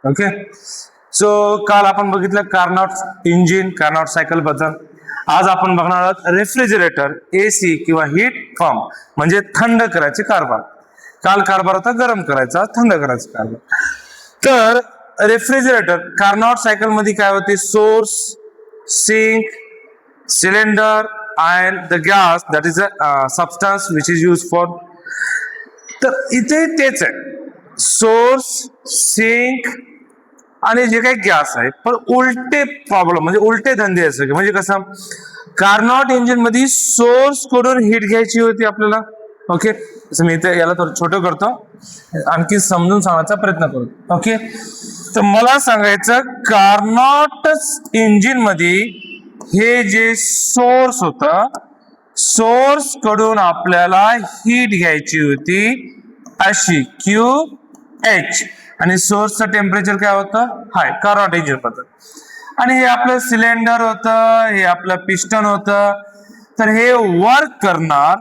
Okay. So काल आपण बघितलं कार्नॉट इंजिन, कार्नॉट सायकल बद्दल. आज आपण बघणार आहोत रेफ्रिजरेटर, एसी किंवा हीट पंप म्हणजे थंड करायचे कारभार. काल कारभार होता गरम करायचा, थंड करायचा कारभार. तर रेफ्रिजरेटर कार्नॉट सायकल मध्ये काय होते? Source, sink, cylinder and the gas, that is a substance which is used for. तर इथे तेच आहे, सोर्स, सिंक आणि जे काही गॅस आहे, पण उलटे प्रॉब्लेम म्हणजे उलटे धंदे आहे सगळे. म्हणजे कसं, कार्नॉट इंजिन मध्ये सोर्स कडून हीट घ्यायची होती आपल्याला. ओके, मी इथे याला थोडं छोटं करतो, आणखी समजून सांगण्याचा प्रयत्न करतो. ओके, तर मला सांगायचं कार्नॉट इंजिन मध्ये हे जे सोर्स होतं, सोर्स कडून आपल्याला हीट घ्यायची होती अशी QH, आणि सोर्सचं टेम्परेचर काय होतं? हाय, कार्नॉट इंजिन बद्दल. आणि हे आपलं सिलेंडर होतं, हे आपलं पिस्टन होतं. तर हे वर्क करणार,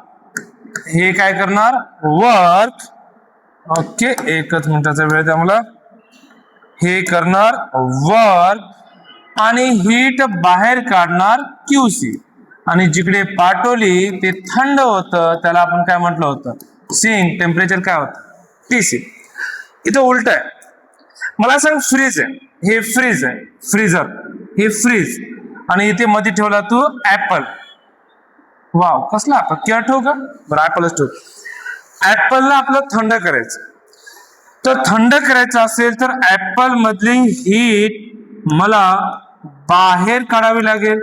हे काय करणार? वर्क. ओके, एकच मिनिटाचा वेळ द्या मला. हे करणार वर्क आणि हीट बाहेर काढणार QC, आणि जिकडे पाठवली ते थंड होतं, त्याला आपण काय म्हटलं होतं? सिंक. टेम्परेचर काय होतं? TC. इथं उलट आहे. मला सांग, फ्रीज आहे, हे फ्रीज आहे, फ्रीजर, हे फ्रीज, आणि इथे मध्ये ठेवला तू ऍपल. वाव, कसला ऍपल? केळं ठेवू का? बरं, ऍपलच ठेवू. ऍपलला आपलं थंड करायचं. तर थंड करायचं असेल तर ऍपल मधली हीट मला बाहेर काढावी लागेल.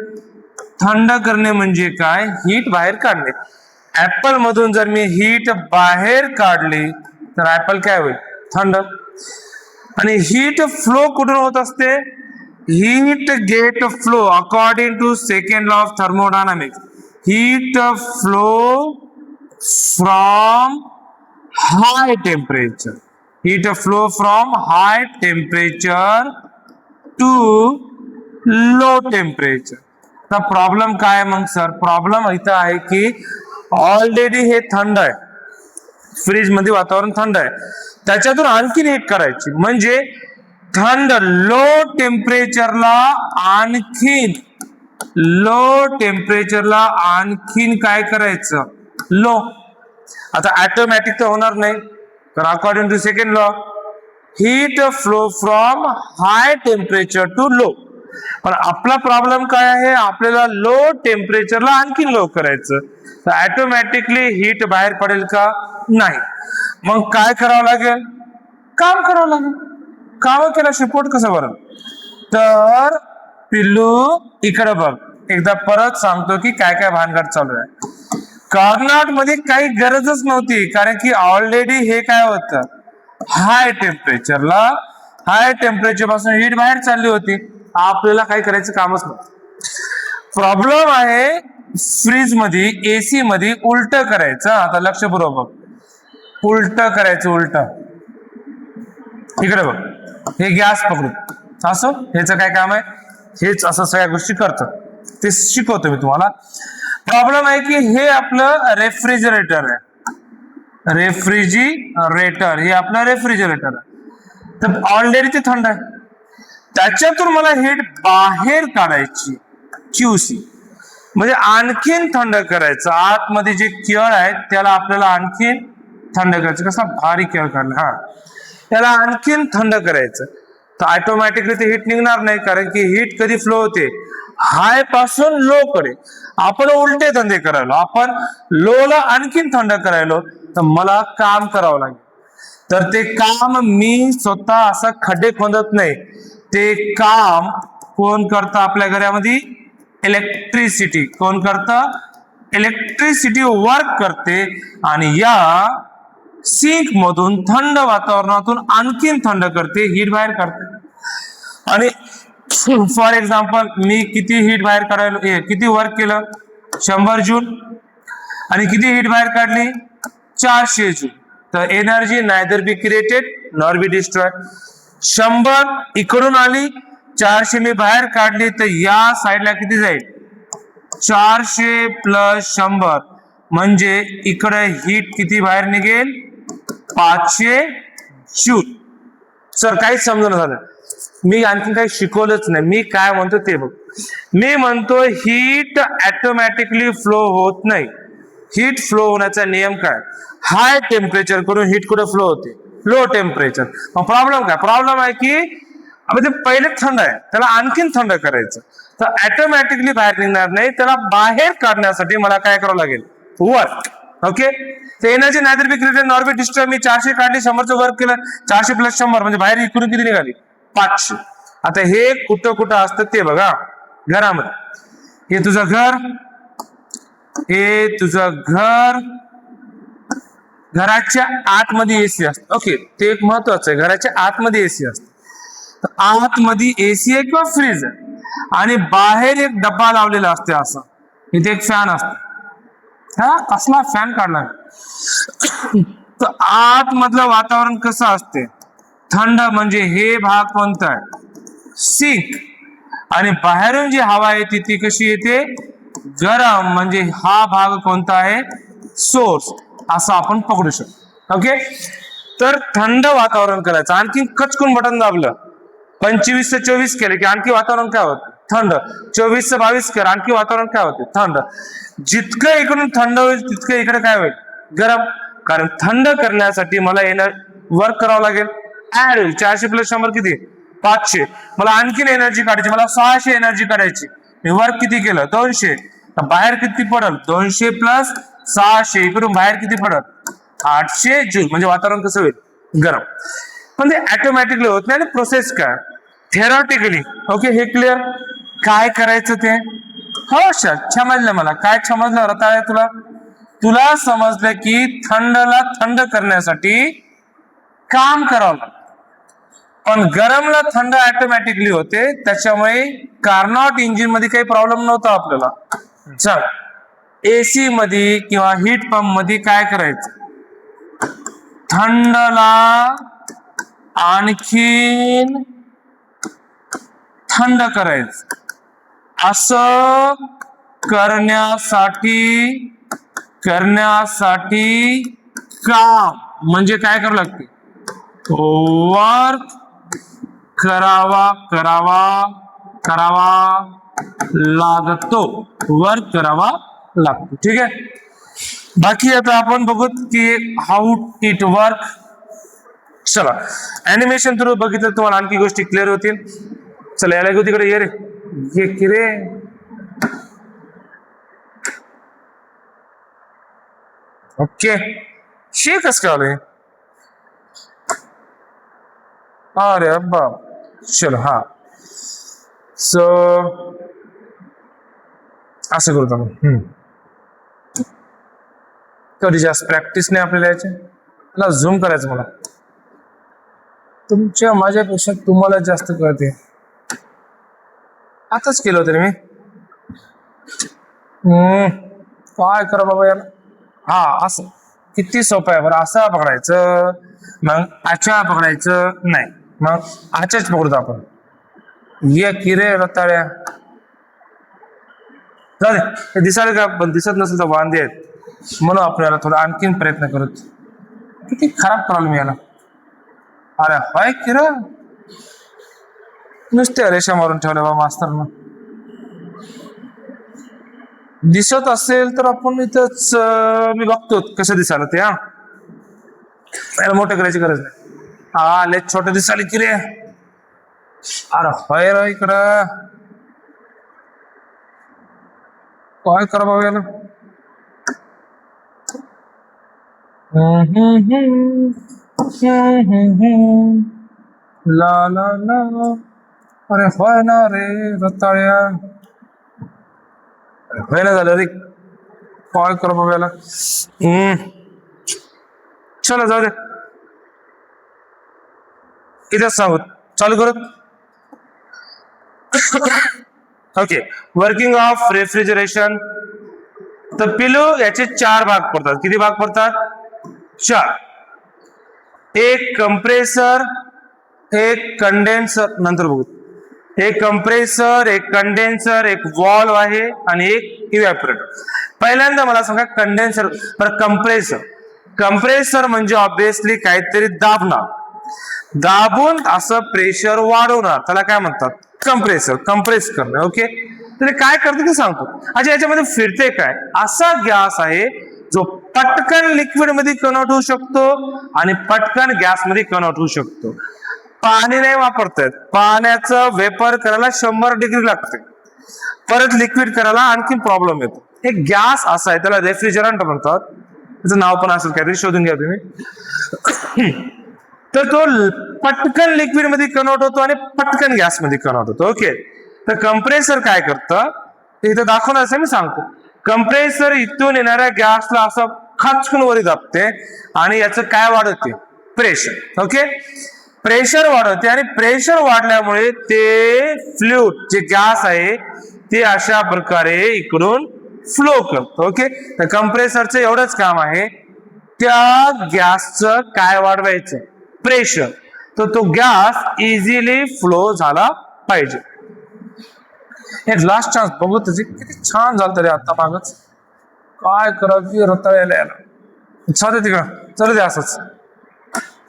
थंड करणे म्हणजे काय? हीट बाहेर काढणे. ऍपल मधून जर मी हीट बाहेर काढली तर ऍपल काय होईल? थंड. आणि हीट फ्लो कुठून होत असते? Heat get flow according to second law of thermodynamics. Heat flow from high temperature. Heat flow from high temperature to low temperature. तर प्रॉब्लेम काय मग सर? प्रॉब्लेम इथं आहे की ऑलरेडी हे थंड आहे, फ्रीज मध्ये वातावरण थंड आहे, त्याच्यातून आणखीन हीट करायची. म्हणजे थंड लो टेम्परेचरला आणखीन, लो टेम्परेचरला आणखीन काय करायचं? लो. आता ऑटोमॅटिक तर होणार नाही, तर according to second law heat flow from high temperature to low. पण आपला प्रॉब्लेम काय आहे? आपल्याला लो टेम्परेचरला आणखी लो करायचं. तर ऑटोमॅटिकली हीट बाहेर पडेल का? नाही. मग काय करावं लागेल? काम करावं लागेल. काम केल्याशिवाय पोट कसं भरेल? तर पिल्लू इकडे बघ, एकदा परत सांगतो की काय काय भानगड चालू आहे. कार्नॉट मध्ये काही गरजच नव्हती, कारण की ऑलरेडी हे काय होतं? हाय टेम्परेचरला, हाय टेम्परेचर पासून हीट बाहेर चालली होती. आपल्याला काही करायचं कामच नव्हतं. प्रॉब्लेम आहे फ्रीज मध्ये, एसी मध्ये उलट करायचं. आता लक्षपूर्वक बघ, उलट करायचं. उलट इकडे बघ, हे गॅस पकडू असं, ह्याचं काय काम आहे? हेच असं सगळ्या गोष्टी करतात, ते शिकवतो मी तुम्हाला. प्रॉब्लेम आहे की हे आपलं रेफ्रिजरेटर आहे, रेफ्रिजरेटर, हे आपलं रेफ्रिजरेटर आहे. तर ऑलरेडी ते थंड आहे, त्याच्यातून मला हीट बाहेर काढायची QC, म्हणजे आणखीन थंड करायचं. आतमध्ये जे केळ आहे त्याला आपल्याला आणखीन थंड करायचं. कसा भारी केळ काढला, हा, त्याला आणखीन थंड करायचं. तर ऑटोमॅटिकली ते हीट निघणार नाही, कारण की हीट कधी फ्लो होते? हाय पासून लो कडे. आपण उलटे धंदे करायलो, आपण लो ला आणखीन थंड करायलो. तर मला काम करावं लागेल. तर ते काम मी स्वतः असं खड्डे खोदत नाही, ते काम कोण करतं आपल्या घरामध्ये? इलेक्ट्रिसिटी. कोण करतं? इलेक्ट्रिसिटी वर्क करते, आणि या सिंक मधून थंड वातावरणातून आणखीन थंड करते, हीट बाहेर काढते. आणि फॉर एक्झाम्पल मी किती हीट बाहेर काढायला, किती वर्क केलं? 100 जूल. आणि किती हीट बाहेर काढली? 400 जूल. तर energy neither be created nor be destroy. 100 इकडून आली, 400 मी बाहेर काढली, तर या साईडला किती जाईल? 400 प्लस 100, म्हणजे इकडे हीट किती बाहेर निघेल? 500 जूल. सर काहीच समजणं झालं, मी आणखी काही शिकवलंच नाही. मी काय म्हणतो ते बघ. मी म्हणतो हीट ऑटोमॅटिकली फ्लो होत नाही. हीट फ्लो होण्याचा नियम काय? हाय टेम्परेचर कडून हीट कुठे फ्लो होते? Low temperature. मग प्रॉब्लेम काय? प्रॉब्लेम आहे की ते पहिले थंड आहे, त्याला आणखीन थंड करायचं, तर ऑटोमॅटिकली बाहेर निघणार नाही. त्याला बाहेर काढण्यासाठी मला काय करावं लागेल? वर्क. ओके, तर energy neither be created nor be destroy. मी 400 काढली, 100चं वर्क केलं, 400 + 100 म्हणजे बाहेर इकडून किती निघाली? 500. आता हे कुठं कुठं असतं ते बघा. घरामध्ये, हे तुझं घर, हे तुझं घर, घराच्या आतमध्ये एसी असते. ओके, ते एक महत्वाचं आहे, घराच्या आतमध्ये एसी असते. आतमध्ये एसी आहे किंवा फ्रीज आहे, आणि बाहेर एक डब्बा लावलेला असते असा, इथे एक फॅन असतो. हा कसला फॅन काढला? तर आतमधलं वातावरण कसं असते? थंड. म्हणजे हे भाग कोणता आहे? सिंक. आणि बाहेरून जी हवा येते ती कशी येते? गरम. म्हणजे हा भाग कोणता आहे? सोर्स. असं आपण पकडू शकतो. ओके, तर थंड वातावरण करायचं. आणखी कचकून बटन दाबलं, 25 ते 24 केले की आणखी वातावरण काय होतं? थंड. 24 ते 22 कर, आणखी वातावरण काय होते? थंड. जितकं इकडून थंड होईल तितकं इकडे काय होईल? गरम. कारण थंड करण्यासाठी मला वर्क करावं लागेल. ऍड होईल. 400 + 100 किती? 500. मला आणखीन एनर्जी काढायची, मला 600 एनर्जी काढायची. मी वर्क किती केलं? 200. बाहेर किती पडल? 200 + 600. इकडून बाहेर किती पडल? 800 जूल. म्हणजे वातावरण कसं होईल? गरम. पण ते ऑटोमॅटिकली होत नाही. आणि प्रोसेस काय? थेरॉटिकली. ओके, हे क्लिअर? काय करायचं ते? हो सर, समजलं. मला काय समजलं रताळ्या? तुला समजलं की थंडला थंड करण्यासाठी काम करावं लागतं, पण गरमला थंड ऑटोमॅटिकली होते. त्याच्यामुळे कार्नॉट इंजिन मध्ये काही प्रॉब्लेम नव्हता आपल्याला. चल, एसी मध्ये किंवा हीट पंप मध्ये काय करायचं? थंडला आणखीन थंड करायचं. असं करण्यासाठी काम म्हणजे काय करावं लागते? वर्क करावा लागतो. वर्क करावा लागतो. ठीक आहे. बाकी आता आपण बघू की हाऊ इट वर्क. चला, अॅनिमेशन थ्रू बघितलं तुम्हाला आणखी गोष्टी क्लिअर होतील. चला, याला घेऊ तिकडे. ये रे, ये की रे. ओके, शे कस काय आलंय? अरे अब्बा, चलो. हा, सो असं करतो आपण. कधी जास्त प्रॅक्टिस नाही आपल्याला याची. मला झूम करायचं. मला तुमच्या माझ्यापेक्षा तुम्हाला जास्त कळते. आताच केलं होतं मी. काय करा बाबा याला. हा, असं किती सोपं आहे बरं. असं पकडायचं, मग आच्या पकडायचं नाही, मग आच्याच पकडतो आपण. ये किरे रताळ्या. जाऊ दे, हे दिसायला का? पण दिसत नसेल तर वांदे आहेत, म्हणून आपल्याला थोडा आणखीन प्रयत्न करत. किती खराब प्रॉब्लेम याला. अरे हाय किर, नुसते रेषा मारून ठेवल्या बा मास्तरनं. दिसत असेल तर आपण इथंच मी बघतो कसं दिसायला ते. याला मोठं करायची गरज नाही. हा, लय छोटं दिसायला की रे. अरे होय रे, इकडं काय करा बाबा याला. ला ला ला. अरे होय ना रे रताळ्या. होय ना झालं रे. काय करा बाबा याला. चला जाऊ दे, इथेच सांगू. चालू करू. Okay, working of refrigeration. तर पिलू याचे 4 भाग पडतात. किती भाग पडतात? 4. एक कंप्रेसर, एक कंडेन्सर, नंतर बघू. एक कंप्रेसर, एक कंडेन्सर, एक वॉल्व आहे, आणि एक इव्हॅपोरेटर. पहिल्यांदा मला सांगा कंडेन्सर. कंप्रेसर म्हणजे ऑब्विसली काहीतरी दाबणार. दाबून असं प्रेशर वाढवणार त्याला काय म्हणतात, कंप्रेसर, कंप्रेस करणं. ओके, तर काय करते ते सांगतो. अच्छा, याच्यामध्ये फिरते काय, असा गॅस आहे जो पटकन लिक्विड मध्ये कन्वर्ट होऊ शकतो आणि पटकन गॅस मध्ये कन्वर्ट होऊ शकतो. पाणी नाही वापरतात, पाण्याचं वेपर करायला 100 डिग्री लागते, परत लिक्विड करायला आणखी प्रॉब्लेम येतो. एक गॅस असा आहे त्याला रेफ्रिजरंट म्हणतात, त्याचं नाव पण असेल काहीतरी, शोधून घ्या तुम्ही. तर तो पटकन लिक्विड मध्ये कन्वर्ट होतो आणि पटकन गॅस मध्ये कन्वर्ट होतो. ओके, तर कंप्रेसर काय करतं ते इथं दाखवणार असं मी सांगतो. कंप्रेसर इथून येणाऱ्या गॅसला असं खाचकून वरी दाबते आणि याचं काय वाढवते, प्रेशर. ओके, प्रेशर वाढवते आणि प्रेशर वाढल्यामुळे ते फ्लुइड जे गॅस आहे ते अशा प्रकारे इकडून फ्लो करतो. ओके, तर कंप्रेसरचं एवढंच काम आहे, त्या गॅसचं काय वाढवायचं, प्रेशर, तर तो गॅस इझिली फ्लो झाला पाहिजे. एक लास्ट चान्स बघू तुझी, किती छान झालं तरी आता मागच, काय करावी रताळ्याला याला, चालू तिकडं, चालू दे असंच.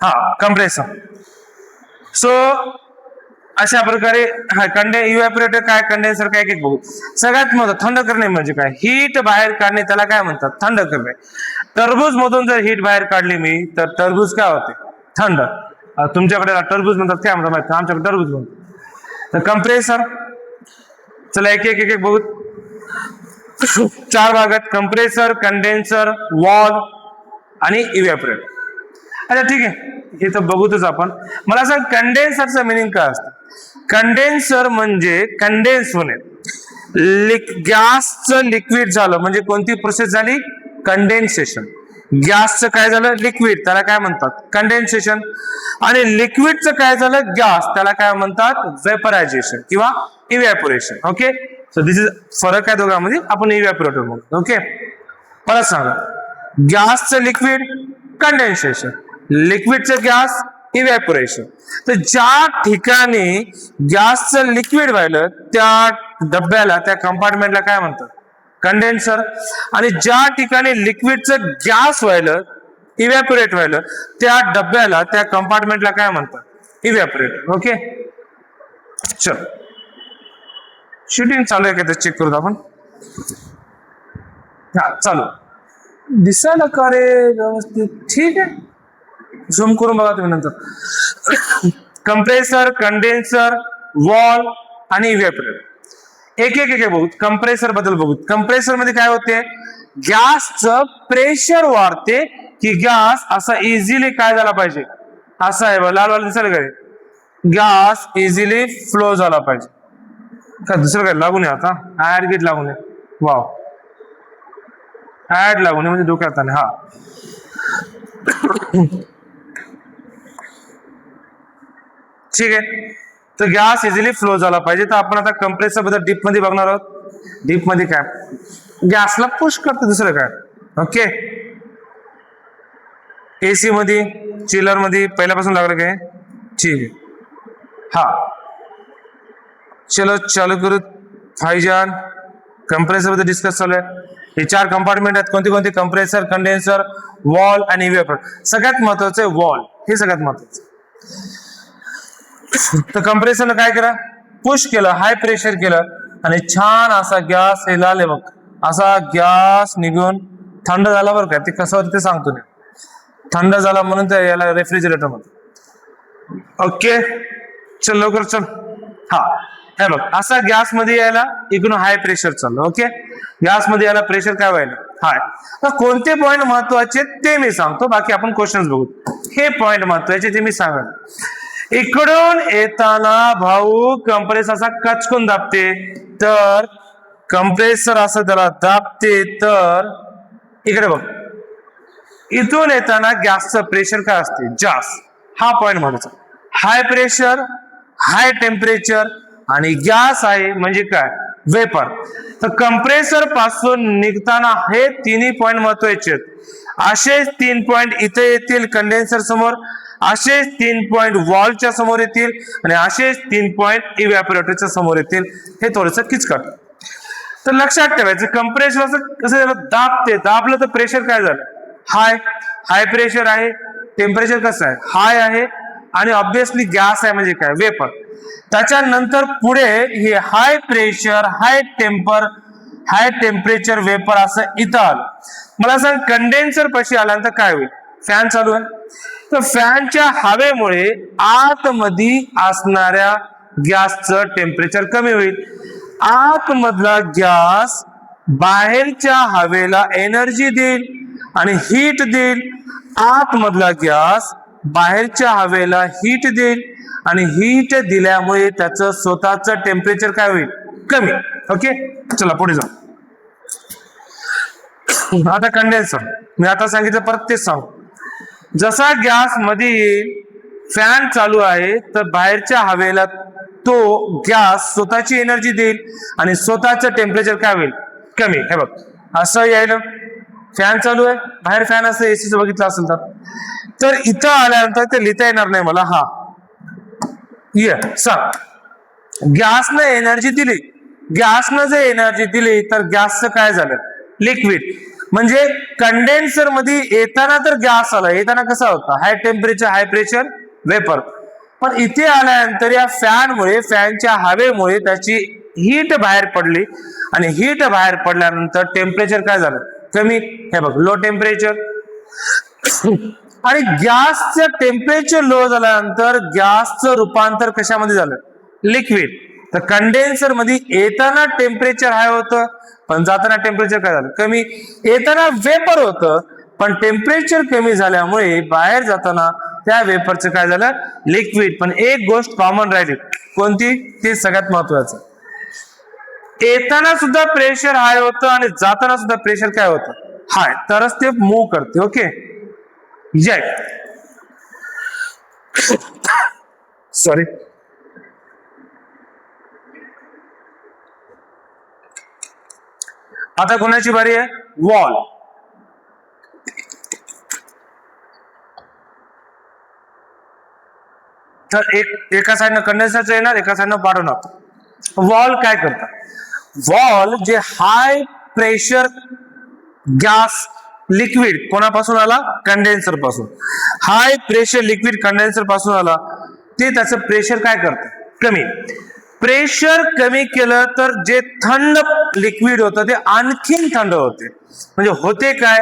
हा, कंप्रेसर. सो अशा प्रकारे इव्हॅपोरेटर काय, कंडेन्सर काय, एक बघू. सगळ्यात महत्त्वाचं थंड करणे म्हणजे काय, हीट बाहेर काढणे त्याला काय म्हणतात, थंड करणे. टरबूज मधून जर हीट बाहेर काढली मी तर टरबूज काय होते, थंड. तुमच्याकडे टरबूज म्हणतात, काय म्हणतात माहिती, आमच्याकडे टरबूज म्हणतात. तर कंप्रेसर, चला एक एक एक बघू. 4 भागात, कंप्रेसर, कंडेन्सर, वॉल आणि इव्हॅपोरेटर. अच्छा ठीक आहे, हे तर बघूतच आपण. मला सांग कंडेन्सरचं मिनिंग काय असतं. कंडेन्सर म्हणजे कंडेन्स होणे, गॅसचं लिक्विड झालं म्हणजे कोणती प्रोसेस झाली, कंडेन्सेशन. गॅसचं काय झालं, लिक्विड, त्याला काय म्हणतात, कंडेन्सेशन. आणि लिक्विडचं काय झालं, गॅस, त्याला काय म्हणतात, वेपरायझेशन किंवा evaporation. Okay, so this is फरक आहे दोघांमध्ये, आपण इव्हॅपोरेटर म्हणतो. ओके, परत सांगा, गॅसचं लिक्विड कंडेन्सेशन, लिक्विडचं गॅस इव्हॅपोरेशन. तर ज्या ठिकाणी गॅसचं लिक्विड व्हायलं त्या डब्याला, त्या कंपार्टमेंटला काय म्हणतात, कंडेन्सर. आणि ज्या ठिकाणी लिक्विडचं गॅस व्हायलं, इव्हॅपोरेट व्हायलं, त्या डब्याला, त्या कंपार्टमेंटला काय म्हणतात, इव्हॅपोरेटर. ओके, चल शूटिंग चालू आहे का ते चेक करू आपण. हा, चालू दिसायला का रे व्यवस्थित, ठीक आहे, झूम करून बघा तुम्ही नंतर. कंप्रेसर, कंडेन्सर, वॉल आणि इव्हॅपोरेटर. एक एक एक बघू. कंप्रेसर बद्दल बघू. कंप्रेसर मध्ये काय होते, गॅसचं प्रेशर वाढते की गॅस असा इझिली काय झाला पाहिजे, असा आहे लाल वाला दिसेल काय, गॅस इझिली फ्लो झाला पाहिजे. का दुसरं काय लागून आहे आता, ऍड गेट लागून आहे, वाव, ऍड लागून आहे म्हणजे डोक्यात आले. हा ठीक आहे, तर गॅस इझिली फ्लो झाला पाहिजे. तर आपण आता कंप्रेसर बद्दल डीप मध्ये बघणार आहोत. डीप मध्ये काय, गॅसला पुश करते, दुसरं काय. ओके, एसी मध्ये, चिलर मध्ये पहिल्यापासून लागलं काय, ठीक आहे. हा, चलो चालू करू. भाईजान, कंप्रेसर बद्दल डिस्कस चालू आहे. हे 4 कंपार्टमेंट आहेत, कोणती कोणती, कंप्रेसर, कंडेन्सर, वॉल आणि इव्हॅपोरेटर. सगळ्यात महत्वाचं आहे वॉल, हे सगळ्यात महत्वाचं. तर कंप्रेसरनं काय केलं, पुश केलं, हाय प्रेशर केलं आणि छान असा गॅस हे लाल आहे बघ, असा गॅस निघून थंड झाला. बरं काय ते कसं होतं ते सांगतो मी. थंड झाला म्हणून ते याला रेफ्रिजरेटर म्हणतो. ओके, चल लवकर चल. हा, हे बघ, असा गॅस मध्ये यायला इकडून हाय प्रेशर चाललं. ओके, गॅस मध्ये यायला प्रेशर काय व्हायला, हाय. तर कोणते पॉइंट महत्वाचे ते मी सांगतो, बाकी आपण क्वेश्चन बघू. हे पॉइंट महत्वाचे ते मी सांगेन. इकडून येताना भाऊ कंप्रेसर असा कचकून दाबते, तर कंप्रेसर असं त्याला दाबते, तर इकडे बघ, इथून येताना गॅसचं प्रेशर काय असते, जास्त. हा पॉइंट महत्वाचा. हाय प्रेशर, हाय टेम्परेचर आणि गॅस आहे म्हणजे काय, वेपर. तर कंप्रेसर पासून निघताना हे तिन्ही पॉइंट महत्वाचे आहेत. असेच 3 पॉइंट इथे येतील कंडेन्सर समोर, असेच 3 पॉइंट वॉलच्या समोर येतील आणि असेच 3 पॉइंट इव्हॅपोरेटरच्या समोर येतील. हे थोडंसं किचकट. तर लक्षात ठेवायचं, कंप्रेसर असं कसं दाबते, दाबलं तर प्रेशर काय झालं, हाय. हाय प्रेशर आहे, टेम्परेचर कसं आहे, हाय आहे आणि ऑब्विसली गॅस आहे म्हणजे काय, वेपर. त्याच्यानंतर पुढे हे high pressure high temperature vapour असं इथं आलं. मला सांग कंडेन्सर पाशी आल्यानंतर काय होईल, फॅन चालू आहे तर फॅनच्या हवेमुळे आतमध्ये असणाऱ्या गॅसचं टेम्परेचर कमी होईल. आतमधला गॅस बाहेरच्या हवेला एनर्जी देईल आणि हीट देईल. आतमधला गॅस बाहेरच्या हवेला हीट देईल आणि हीट दिल्यामुळे त्याचं स्वतःचं टेम्परेचर काय होईल, कमी. ओके, चला पुढे जाऊ. आता कंडेन्सर मी आता सांगितलं परत तेच सांगू. जसा गॅस मध्ये येईल, फॅन चालू आहे तर बाहेरच्या हवेला तो गॅस स्वतःची एनर्जी देईल आणि स्वतःचं टेम्परेचर काय होईल, कमी. हे बघ असं यायला, फॅन चालू आहे, बाहेर फॅन असं एसीचं बघितलं असेल तर इथं आल्यानंतर ते लिहिता येणार नाही मला. हा ये सांग, गॅसनं एनर्जी दिली, गॅसनं जर एनर्जी दिली तर गॅसचं काय झालं, लिक्विड. म्हणजे कंडेन्सर मध्ये येताना तर गॅस आला, येताना कसा होता, high temperature high pressure vapour. पण इथे आल्यानंतर या फॅनमुळे, फॅनच्या हवेमुळे त्याची हीट बाहेर पडली आणि हीट बाहेर पडल्यानंतर टेम्परेचर काय झालं, कमी. हे बघ लो टेम्परेचर. आणि गॅसचं टेम्परेचर लो झाल्यानंतर गॅसचं रूपांतर कशामध्ये झालं, लिक्विड. तर कंडेन्सर मध्ये येताना टेम्परेचर हाय होतं पण जाताना टेम्परेचर काय झालं, कमी. येताना वेपर होतं पण टेम्परेचर कमी झाल्यामुळे बाहेर जाताना त्या वेपरचं काय झालं, लिक्विड. पण एक गोष्ट कॉमन राहिली, कोणती, ते सगळ्यात महत्वाचं. येताना सुद्धा प्रेशर हाय होतं आणि जाताना सुद्धा प्रेशर काय होतं, हाय. तरच ते मूव्ह करते. ओके, जय सॉरी. आता कोणाची बारी आहे, वॉल. तर एका साईडनं कंडेन्सरचं येणार, एका साईडनं पाठवणार. वॉल काय करतात, वॉल जे हाय प्रेशर गॅस लिक्विड कोणापासून आला, कंडेन्सर पासून. हाय प्रेशर लिक्विड कंडेन्सर पासून आला, ते त्याचं प्रेशर काय करतं, कमी. प्रेशर कमी केलं तर जे थंड लिक्विड होतं ते आणखीन थंड होते. म्हणजे होते काय,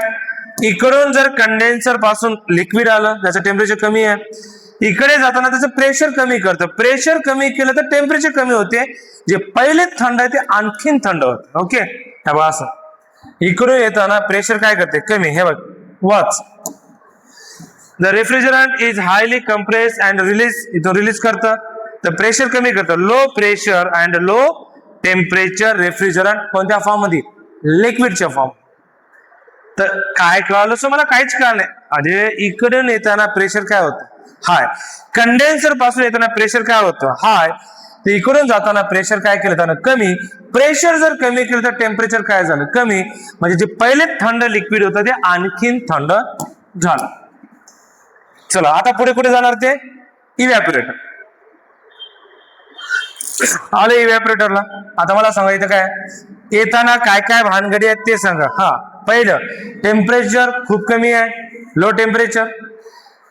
इकडून जर कंडेन्सर पासून लिक्विड आलं, त्याचं टेम्परेचर कमी आहे, इकडे जाताना त्याचं प्रेशर कमी करतं. प्रेशर कमी केलं तर टेम्परेचर कमी होते, जे पहिले थंड आहे ते आणखीन थंड होते. ओके, हे बघा असं इकडून येताना प्रेशर काय करते, कमी. हे बघ watch, the refrigerant is highly compress and release, इथून रिलीज करतं तर प्रेशर कमी करतं. Low pressure and low temperature refrigerant कोणत्या फॉर्म मध्ये, लिक्विडच्या फॉर्म. तर काय कळालं सो मला काहीच कळलं नाही. अरे इकडून येताना प्रेशर काय होतं, हाय. कंडेन्सर पासून येताना प्रेशर काय होतं, हाय. ते इकडून जाताना प्रेशर काय केलं त्यानं, कमी. प्रेशर जर कमी केलं तर टेम्परेचर काय झालं, कमी. म्हणजे जे पहिले थंड लिक्विड होतं ते आणखीन थंड झालं. चला आता पुढे कुठे जाणार, ते इव्हॅपोरेटर. आले इव्हॅपोरेटरला. आता मला सांगा इथं काय येताना काय काय भानगडी आहेत ते सांगा. हा, पहिलं टेम्परेचर खूप कमी आहे, लो टेम्परेचर.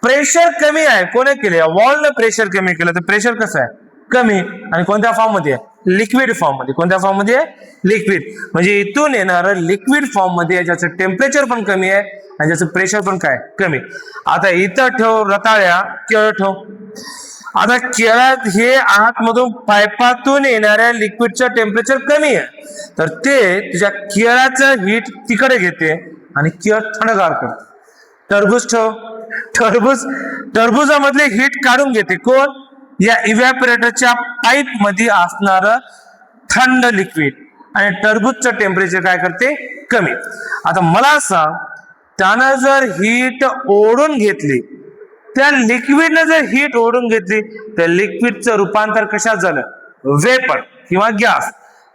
प्रेशर कमी आहे, कोणी केले, वॉलनं प्रेशर कमी केलं तर प्रेशर कसं आहे, कमी. आणि कोणत्या फॉर्म मध्ये आहे, लिक्विड फॉर्म मध्ये. कोणत्या फॉर्म मध्ये आहे, लिक्विड. म्हणजे इथून येणार लिक्विड फॉर्म मध्ये आहे, ज्याचं टेम्परेचर पण कमी आहे आणि ज्याचं प्रेशर पण काय, कमी. आता इथं ठेव रताळ्या, केळ ठेव. आता केळात हे आतमधून पाईपातून येणाऱ्या लिक्विडचं टेम्परेचर कमी आहे, तर ते तुझ्या केळाचं हीट तिकडे घेते आणि केळ थंडगार करते. टरबूज ठेव, टरबुजामधले हीट काढून घेते कोण, या इव्हॅपोरेटरच्या पाईप मध्ये असणार थंड लिक्विड. आणि टरबूजचं टेम्परेचर काय करते, कमी. आता मला सांग, त्यानं जर हीट ओढून घेतली, त्या लिक्विडनं जर हीट ओढून घेतली तर लिक्विडचं रूपांतर कशात झालं, वेपर किंवा गॅस.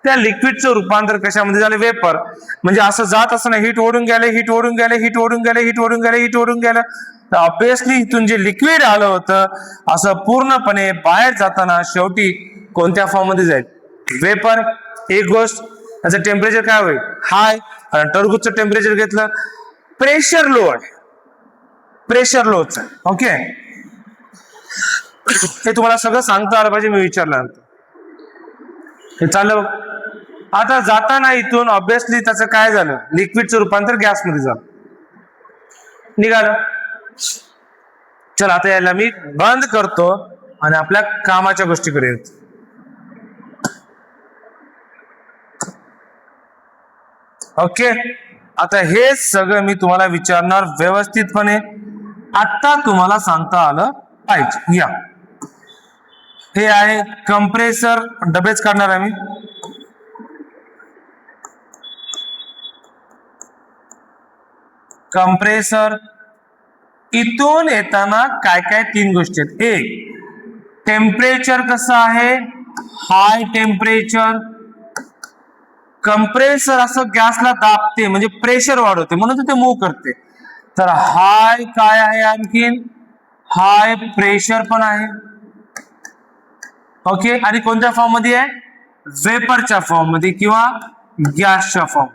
त्या लिक्विडचं रूपांतर कशामध्ये झालं, वेपर. म्हणजे असं जात असताना हीट ओढून गेले, हीट ओढून गेले, हीट ओढून गेले, हीट ओढून गेले, हीट ओढून गेलं, तर ऑब्विसली इथून जे लिक्विड आलं होतं असं पूर्णपणे बाहेर जाताना शेवटी कोणत्या फॉर्म मध्ये जाईल, वेपर. एक गोष्ट, त्याचं टेम्परेचर काय होईल, हाय. आणि टरबूजचं टेम्परेचर घेतलं, प्रेशर लो आहे, प्रेशर लोच आहे. ओके, हे तुम्हाला सगळं सांगता आलं पाहिजे मी विचारल्यानंतर. हे चाललं बघ. आता जाताना इथून ऑब्विसली त्याचं काय झालं, लिक्विडचं रूपांतर गॅसमध्ये झालं, निघालं. चल आता याला मी बंद करतो आणि आपल्या कामाच्या गोष्टीकडे येतो. ओके, आता हे सगळं मी तुम्हाला विचारणार व्यवस्थितपणे, आता तुम्हाला सांगता आलं पाहिजे. या हे आहे कंप्रेसर, डबेच काढणार आहे मी. कंप्रेसर इथून येताना काय काय तीन गोष्टी आहेत. एक, टेम्परेचर कसं आहे, हाय टेम्परेचर. कंप्रेसर असं गॅसला दाबते म्हणजे प्रेशर वाढवते म्हणून ते मूव्ह करते. तर हाय काय आहे, आणखीन हाय प्रेशर पण आहे. ओके, आणि कोणत्या फॉर्म मध्ये आहे, वेपरच्या फॉर्म मध्ये किंवा गॅसच्या फॉर्म.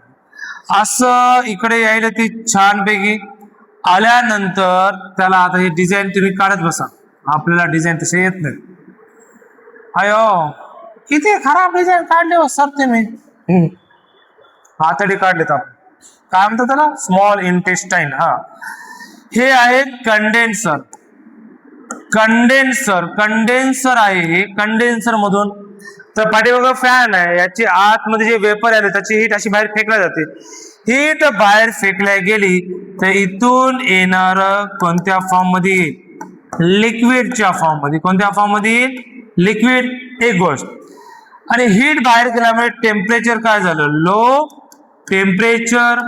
असं इकडे यायला ती छानपैकी आल्यानंतर त्याला आता हे डिझाईन तुम्ही काढत बसा. आपल्याला डिझाईन तसे येत नाही. अयो किती खराब डिझाईन काढले हो सर तुम्ही. आतडी काढलेत आपण. काय म्हणतात त्याला, स्मॉल इंटेस्टाईन. हा, हे आहे कंडेन्सर. कंडेन्सर आहे हे. कंडेन्सर मधून तर पाठीमागं फॅन आहे, याची आतमध्ये जे वेपर आले त्याची हीट अशी बाहेर फेकल्या जाते. हीट बाहेर फेकल्या गेली तर इथून येणार कोणत्या फॉर्म मध्ये येईल, लिक्विडच्या फॉर्म मध्ये. कोणत्या फॉर्म मध्ये येईल, लिक्विड. एक गोष्ट. आणि हीट बाहेर गेल्यामुळे टेम्परेचर काय झालं, लो टेम्परेचर.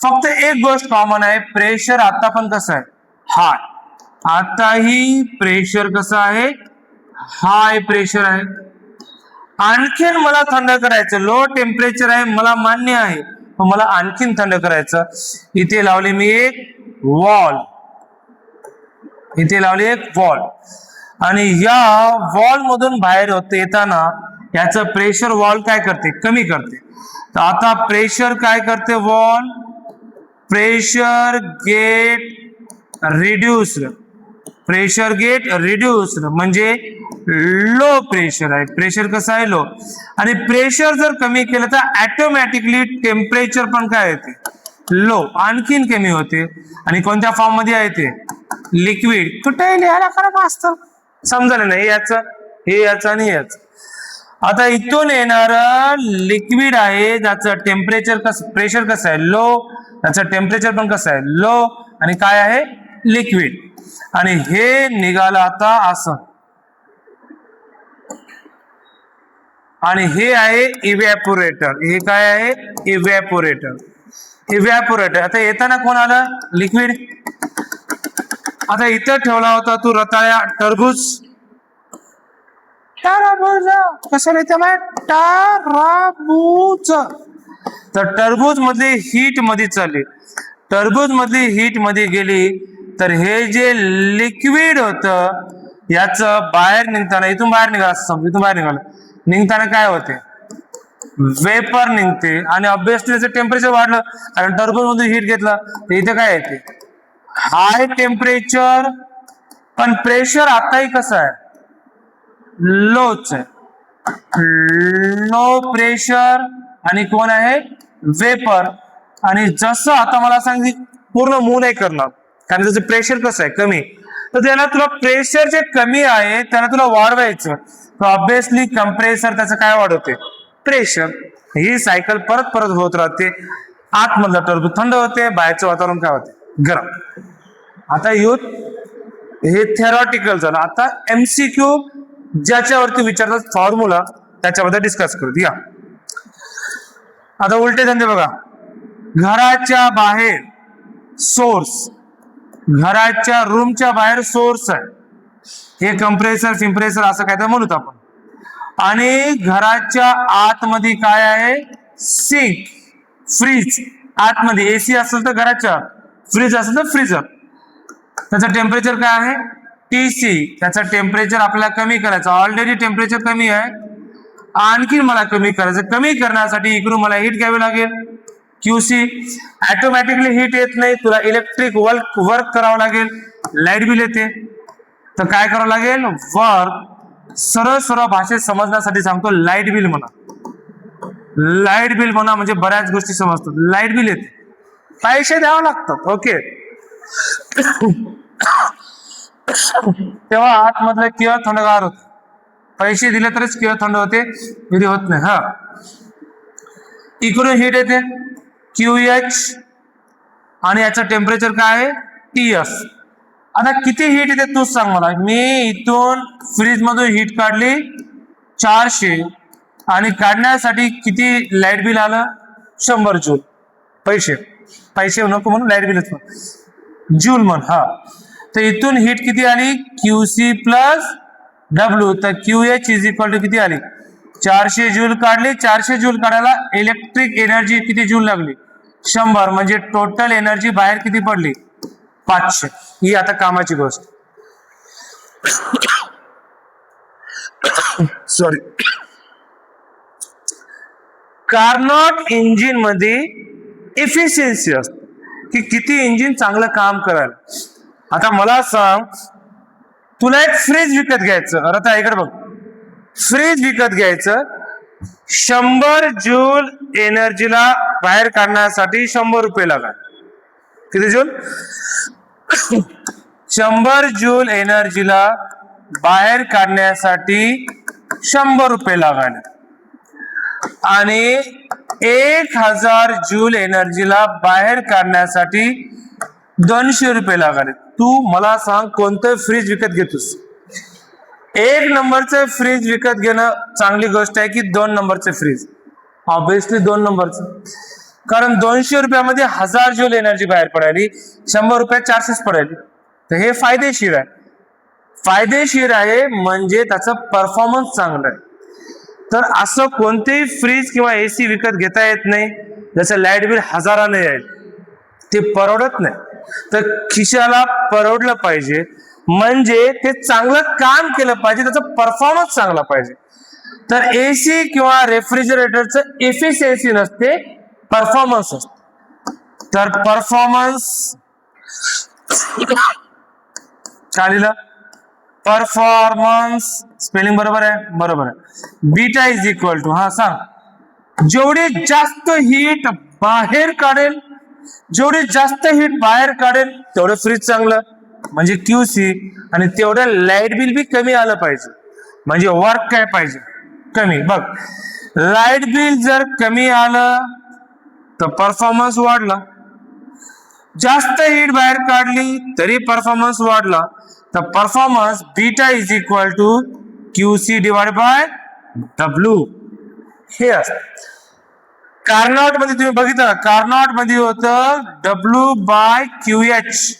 फक्त एक गोष्ट कॉमन आहे, प्रेशर आता पण कसं आहे, हाय. आताही प्रेशर कसं आहे, हाय प्रेशर आहे. आणखीन मला थंड करायचं, लो टेम्परेचर आहे मला मान्य आहे, पण मला आणखीन थंड करायचं. इथे लावले मी एक वॉल, इथे लावली एक वॉल. आणि या वॉल मधून बाहेर होते येताना याचं प्रेशर वॉल काय करते, कमी करते. तर आता प्रेशर काय करते, wall pressure gate reduced. Pressure gate reduced म्हणजे लो प्रेशर आहे. प्रेशर कसं आहे, लो. आणि प्रेशर जर कमी केलं तर ऑटोमॅटिकली टेम्परेचर पण काय येते, लो, आणखीन कमी होते. आणि कोणत्या फॉर्म मध्ये आहे ते, लिक्विड. कुठे लिहायला खरं असतं, समजलं नाही. याचं आणि याचं. आता इथून येणार लिक्विड आहे, ज्याचं टेम्परेचर कसं, प्रेशर कसं आहे, लो, त्याचं टेम्परेचर पण कसं आहे, लो. आणि काय आहे, लिक्विड. आणि हे निघालं आता असं. आणि हे आहे इव्हॅपोरेटर. हे काय आहे, इव्हॅपोरेटर. इव्हॅपोरेटर. आता येताना कोण आलं, लिक्विड. आता इथं ठेवला होता तू रताळ्या, टरबूज. टरबूज कसं नाही त्याला, टरबूज. तर टरबूज मधली हीट मध्ये चालली, टरबूज मधली हीट मध्ये गेली तर हे जे लिक्विड होतं याचं बाहेर निघताना, इथून बाहेर निघाला समजा, इथून बाहेर निघालं, निघताना काय होते, वेपर निघते. आणि ऑब्विसली त्याचं टेम्परेचर वाढलं कारण टरबूज मधून हीट घेतलं तर इथे काय येते, हाय टेम्परेचर. पण प्रेशर आताही कसं आहे, लोच आहे. Low pressure. आणि कोण आहे, वेपर. आणि जसं आता मला सांगितलं पूर्ण मूव नाही करणार कारण त्याचं प्रेशर कसं आहे, कमी. तर त्याला तुला प्रेशर जे कमी आहे त्याला तुला वाढवायचं, तर ऑब्विसली कंप्रेसर त्याचं काय वाढवते, प्रेशर. ही सायकल परत परत होत राहते. आतमधला टरबूज थंड होते, बाहेरचं वातावरण काय होते, गरम. आता युथ हे थेरॉटिकल झालं. आता एमसीक्यू ज्याच्यावरती विचारतात फॉर्म्युला त्याच्याबद्दल डिस्कस करू. या आता उलटे धंदे बघा. घराच्या बाहेर सोर्स, घराच्या रूमच्या बाहेर सोर्स आहे, हे कंप्रेसर फिम्प्रेसर असं काय तर म्हणूत आपण. आणि घराच्या आतमध्ये काय आहे, सिंक, फ्रीज. आतमध्ये एसी असेल तर घराच्या, फ्रीज असेल तर फ्रीजर. त्याचं टेम्परेचर काय आहे, टीसी. त्याचं टेम्परेचर आपल्याला कमी करायचं, ऑलरेडी टेम्परेचर कमी आहे, आणखी मला कमी करायचं. कमी करण्यासाठी इकडून मला हीट घ्यावी लागेल, क्यूसी. ऑटोमॅटिकली हीट येत नाही, तुला इलेक्ट्रिक वर्क करावं लागेल, लाईट बिल येते. तर काय करावं लागेल, वर्क सरळ सरळ भाषेत समजण्यासाठी सांगतो, लाईट बिल म्हणा. लाईट बिल म्हणा म्हणजे बऱ्याच गोष्टी समजतात. लाईट बिल येते, पैसे द्यावे लागतात. ओके. तेव्हा आतमधलं केळ थंडगार होत. पैसे दिले तरच केळ थंड होते, विधी होत नाही. हा, इकडून हीट येते QH आणि याचं टेम्परेचर काय आहे TS. आता किती हीट येते तूच सांग मला. मी इथून फ्रीज मधून हीट काढली 400 आणि काढण्यासाठी किती लाईट बिल आलं 100 जूल. पैसे नको म्हणून लाईट बिलच जूल म्हण. हा, तर इथून हीट किती आली QC प्लस W. तर QH इज इक्वल टू किती आली 400 जूल काढली. 400 जूल काढायला इलेक्ट्रिक एनर्जी किती जूल लागली 100. म्हणजे टोटल एनर्जी बाहेर किती पडली 500. ही आता कामाची गोष्ट. सॉरी. कार्नोट इंजिन मध्ये एफिशियन्सी असते की किती इंजिन चांगलं काम कराल. आता मला सांग, तुला एक फ्रीज विकत घ्यायचं. आता इकडे बघ, फ्रीज विकत घ्यायचं 100 जूल एनर्जीला बाहेर काढण्यासाठी 100 रुपये लागतात. किती जूल 100 जूल एनर्जीला बाहेर काढण्यासाठी 100 रुपये लागतात आणि 1000 जूल एनर्जीला बाहेर काढण्यासाठी 200 रुपये लागतात. तू मला सांग कोणतं फ्रीज विकत घेतोस. 1 नंबरचं फ्रीज विकत घेणं चांगली गोष्ट आहे की 2 नंबरचं फ्रीज. ऑब्विसली 2 नंबरचं, कारण 200 रुपयामध्ये 1000 जूल एनर्जी बाहेर पडायली, 100 रुपयात 400 पडायली. तर हे फायदेशीर आहे. फायदेशीर आहे म्हणजे त्याचं परफॉर्मन्स चांगलं आहे. तर असं कोणतेही फ्रीज किंवा AC विकत घेता येत नाही ज्याचं लाईट बिल हजाराने येईल. ते परवडत नाही. तर खिशाला परवडलं पाहिजे म्हणजे ते चांगलं काम केलं पाहिजे, त्याचा परफॉर्मन्स चांगला पाहिजे. तर AC किंवा रेफ्रिजरेटरचं एफिशियन्सी नसते, परफॉर्मन्स असते. तर परफॉर्मन्स काय लिहिलं, परफॉर्मन्स स्पेलिंग बरोबर आहे, बरोबर आहे. बीटा इज इक्वल टू, हा सांग, जेवढी जास्त हीट बाहेर काढेल, जेवढी जास्त हीट बाहेर काढेल तेवढं फ्रीज चांगलं म्हणजे QC, आणि तेवढं लाईट बिल बी कमी आलं पाहिजे. म्हणजे वर्क काय पाहिजे कमी. बघ, लाईट बिल जर कमी आलं तर परफॉर्मन्स वाढला, जास्त हीट बाहेर काढली तरी परफॉर्मन्स वाढला. तर performance beta is equal to QC divide by W हे असतं. कार्नॉट मध्ये तुम्ही बघितलं ना, कार्नॉट मध्ये होतं W बाय QH.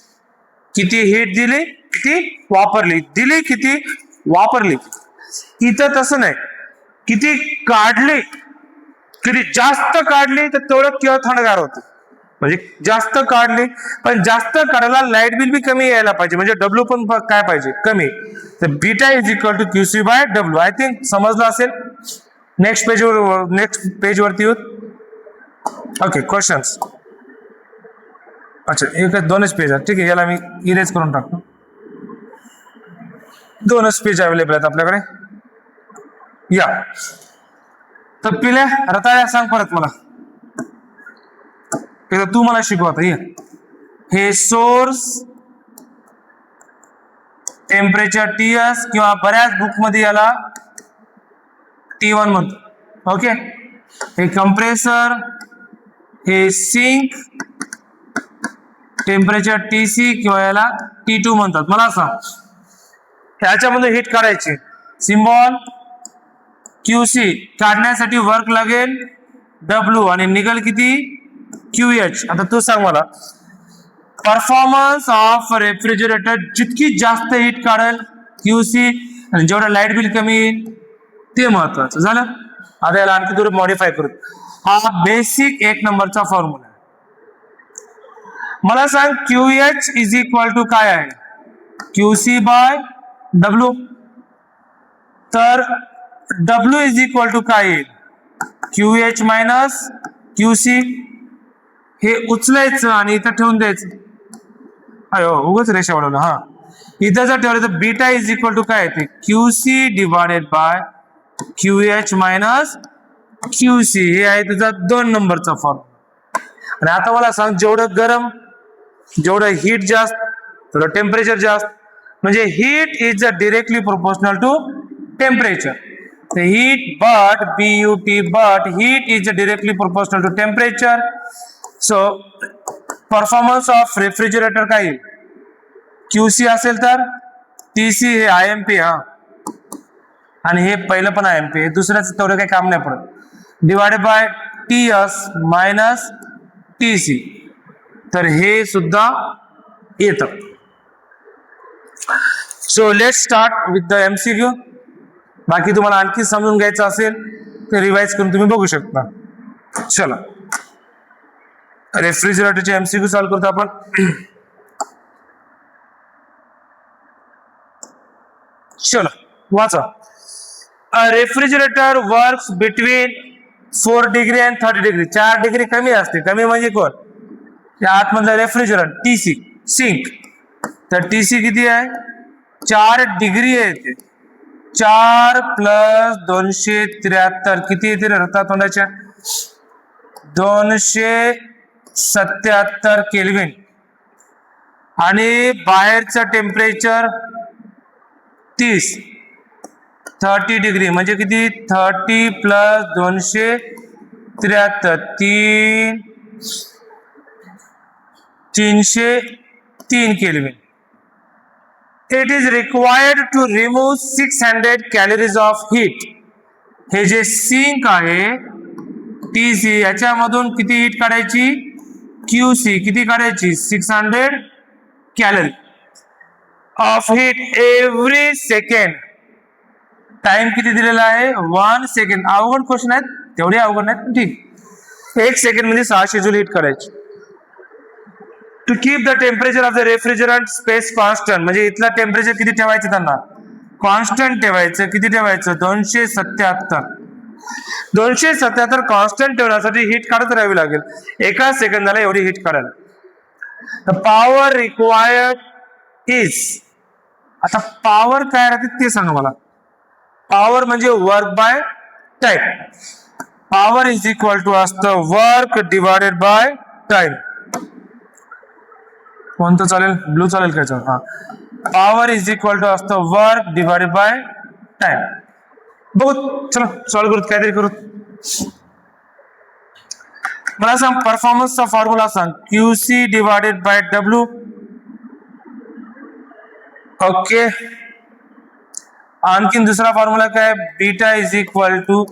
किती हीट दिली, किती वापरली, दिली किती वापरली. इथं तसं नाही, किती काढली, किती जास्त काढली तर तेवढं केवळ थंडगार होतं. म्हणजे जास्त काढली, पण जास्त काढायला लाईट बिल बी कमी यायला पाहिजे, म्हणजे W पण काय पाहिजे कमी. तर beta is equal to QC by W. I think समजलं असेल. नेक्स्ट पेज वरती येऊ. Okay, questions. अच्छा, एकच 2च पेज आहे, ठीक आहे. याला मी इरेज करून टाकतो. 2च पेज अवेलेबल आहेत आपल्याकडे. या तर पिल्या रताळ्या सांग परत मला, तू मला शिकवता. हे सोर्स टेम्परेचर TS किंवा बऱ्याच बुक मध्ये याला T1 म्हणतो. ओके, हे कंप्रेसर, हे सिंक, टेम्परेचर TC किंवा याला T2 म्हणतात. मला सांग, ह्याच्यामध्ये हीट काढायची, सिम्बॉल QC, काढण्यासाठी वर्क लागेल W आणि निघेल किती QH. आता तू सांग मला, परफॉर्मन्स ऑफ रेफ्रिजरेटर जितकी जास्त हीट काढेल QC आणि जेवढं लाईट बिल कमी येईल ते महत्वाचं झालं. आता याला आणखी थोडं मॉडिफाय करू. हा बेसिक 1 नंबरचा फॉर्म्युला. मला सांग QH इज इक्वल टू काय आहे QC बाय W. तर W इज इक्वल टू काय येईल QH मायनस QC. हे उचलायचं आणि इथं ठेवून द्यायचं. अयो, उगाच रेषा वाढवलं. हा, इथं जर ठेवलं तर बीटा इज इक्वल टू काय येते QC divided bye QH minus QC. हे आहे तुझा 2 नंबरचा फॉर्म्युला. आणि आता मला सांग, जेवढं गरम, जेवढं हीट जास्त, तेवढं टेम्परेचर जास्त. म्हणजे heat is directly proportional to temperature. Heat but heat is directly proportional to temperature. So performance of refrigerator काय येईल? QC असेल तर TC हे IMP. हा, आणि हे पहिलं पण IMP, हे दुसऱ्याचं तेवढं काही काम नाही पडत. Divided by TS minus TC. तर हे सुद्धा येतं. So let's start with the MCQ. बाकी तुम्हाला आणखी समजून घ्यायचं असेल तर रिवाइज करून तुम्ही बघू शकता. चला, रेफ्रिजरेटरचे MCQ सॉल्व्ह करतो आपण. चलो वाचा. अ refrigerator works between 4 degree and 30 degree. 4 degree कमी असते. कमी म्हणजे कोण? त्या आतमधलं रेफ्रिजरेटर TC सिंक. तर TC किती आहे? 4 डिग्री आहे. 4 प्लस 273 किती येते रक्ता तोंडाच्या? 277 केल्विन. आणि बाहेरचं टेम्परेचर 30 डिग्री म्हणजे किती? 30 plus 273 303 kelvin. It is required to remove 600 calories of heat. हे जे सिंक आहे TC, याच्यामधून किती हीट काढायची? QC किती काढायची? 600 calorie of heat every second. Time किती दिलेला आहे? 1 सेकंड. अवघड क्वेश्चन आहेत, तेवढे अवघड नाहीत. ठीक, 1 सेकंड मध्ये 600 जूल हीट करायची. To keep the temperature of the refrigerant space constant. म्हणजे इथला टेम्परेचर किती ठेवायचं? त्यांना कॉन्स्टंट ठेवायचं. किती ठेवायचं? 277. 277 कॉन्स्टंट ठेवण्यासाठी हीट काढत राहावी लागेल. एका सेकंदाला एवढी हीट काढायला. The power required is. आता पॉवर काय राहते ते सांगा मला. पॉवर म्हणजे work by time. Power is equal to असतं वर्क डिवायडेड बाय टाइम. कोणतं चालेल? ब्लू चालेल काय? हा, पॉवर इज इक्वल टू असतं वर्क डिवायडेड बाय टाइम. बघू, चला सॉल्व्ह करू, काहीतरी करू. मला सांग परफॉर्मन्सचा फॉर्म्युला सांग. QC divided by W. Okay, आणखीन दुसरा फॉर्म्युला काय? Beta is equal to